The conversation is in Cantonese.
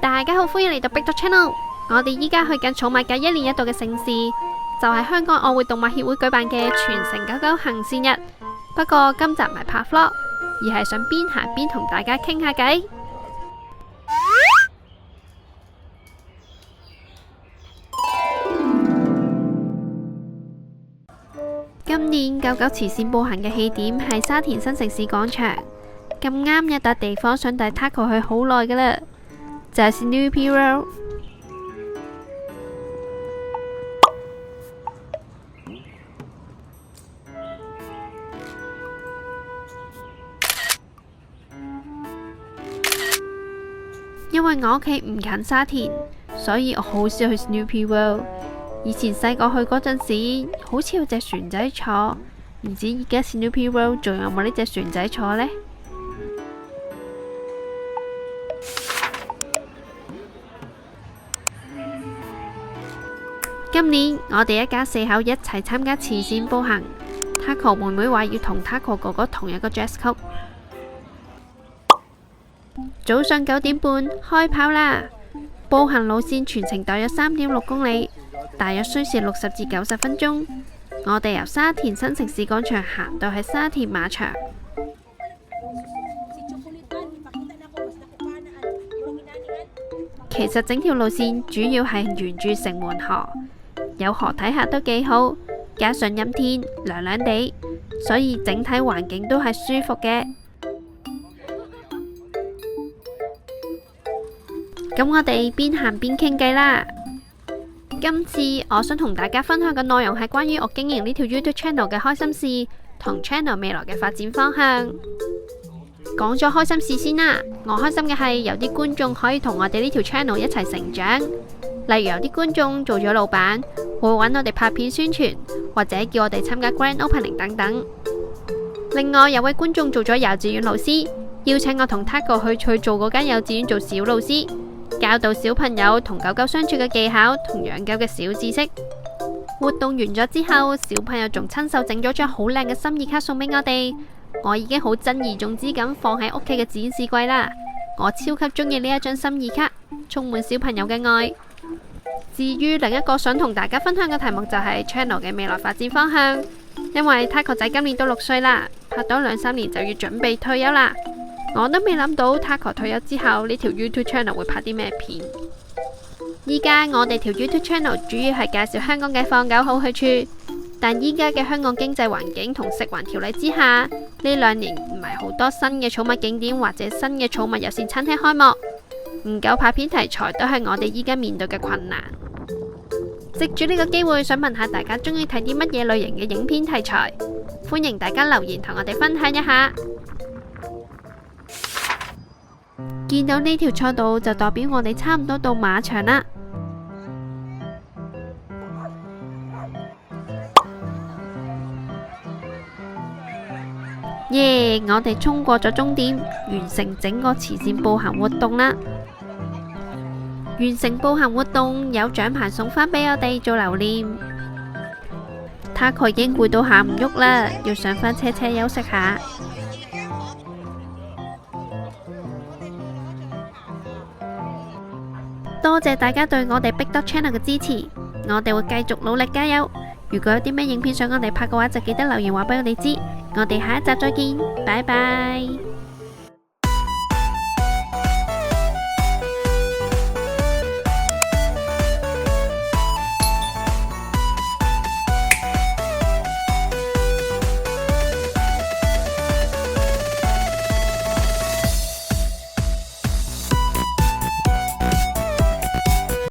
大家好，歡迎嚟到 Big Dog Channel。我哋依家去緊寵物界1年1度嘅盛事，就係香港愛護動物協會舉辦嘅全城狗狗行善日。不過今集唔係拍 vlog，而係想邊行邊同大家傾下偈。今年狗狗慈善步行嘅起點係沙田新城市廣場，咁啱有笪地方想帶 Taco 去好耐㗎啦，就係 Snoopy World。因為我屋企唔近沙田，所以我好少去 Snoopy World。以前細個去嗰陣時，好似有隻船仔坐，唔知而家 Snoopy World 仲有冇呢隻船仔坐呢？今年我哋一家4口一齊參加慈善步行。Taco 妹妹話要同 Taco 哥哥同一個 dress code。早上9點半開跑啦！步行路線全程大約3.6公里，大約需時60至90分鐘。我哋由沙田新城市廣場行到去沙田馬場。其實整條路線主要係沿住城門河，有河睇下都幾好，加上陰天涼涼地，所以整體環境都係舒服嘅。咁我哋邊行邊傾偈啦。今次我想同大家分享嘅內容係關於我經營呢條 YouTube Channel 嘅開心事同 Channel 未來嘅發展方向。講咗開心事先啦，我開心嘅係有啲觀眾可以同我哋呢條 Channel 一齊成長，例如有啲觀眾做咗老闆，會揾我哋拍片宣傳，或者叫我哋參加 Grand Opening 等等。另外有位觀眾做咗幼稚園老師，邀請我同 Taco 去做嗰間幼稚園做小老師，教導小朋友同狗狗相處嘅技巧同養狗嘅小知識。活動完咗之後，小朋友仲親手整咗張好靚嘅心意卡送俾我哋，我已經好珍而重之咁放喺屋企嘅展示櫃啦。我超級中意呢一張心意卡，充滿小朋友嘅愛。至於另一個想同大家分享嘅題目就係 Channel 嘅未來發展方向，因為 Taco 仔今年都6歲啦，拍多2-3年就要準備退休啦。我都未諗到 Taco 退休之後呢條 YouTube Channel 會拍啲咩片。依家我哋條 YouTube Channel 主要係介紹香港嘅放狗好去處，但依家嘅香港經濟環境同食環條例之下，呢2年唔係好多新嘅寵物景點或者新嘅寵物友善餐廳開幕，唔夠拍片題材都係我哋依家面對嘅困難。藉住呢個機會，想問下大家中意睇啲乜嘢類型嘅影片題材，歡迎大家留言同我哋分享一下。見到呢條賽道就代表我哋差唔多到馬場啦。耶！我哋衝過咗終點，完成整個慈善步行活動啦。完成步行活動有獎牌送返俾我哋做留念。Taco已經攰到行唔喐啦，要上返車休息下。多謝大家對我哋 Big Dog Channel 嘅支持，我哋會繼續努力加油。如果有啲咩影片想我哋拍嘅話，就記得留言話俾我哋知。我哋下一集再見，拜拜。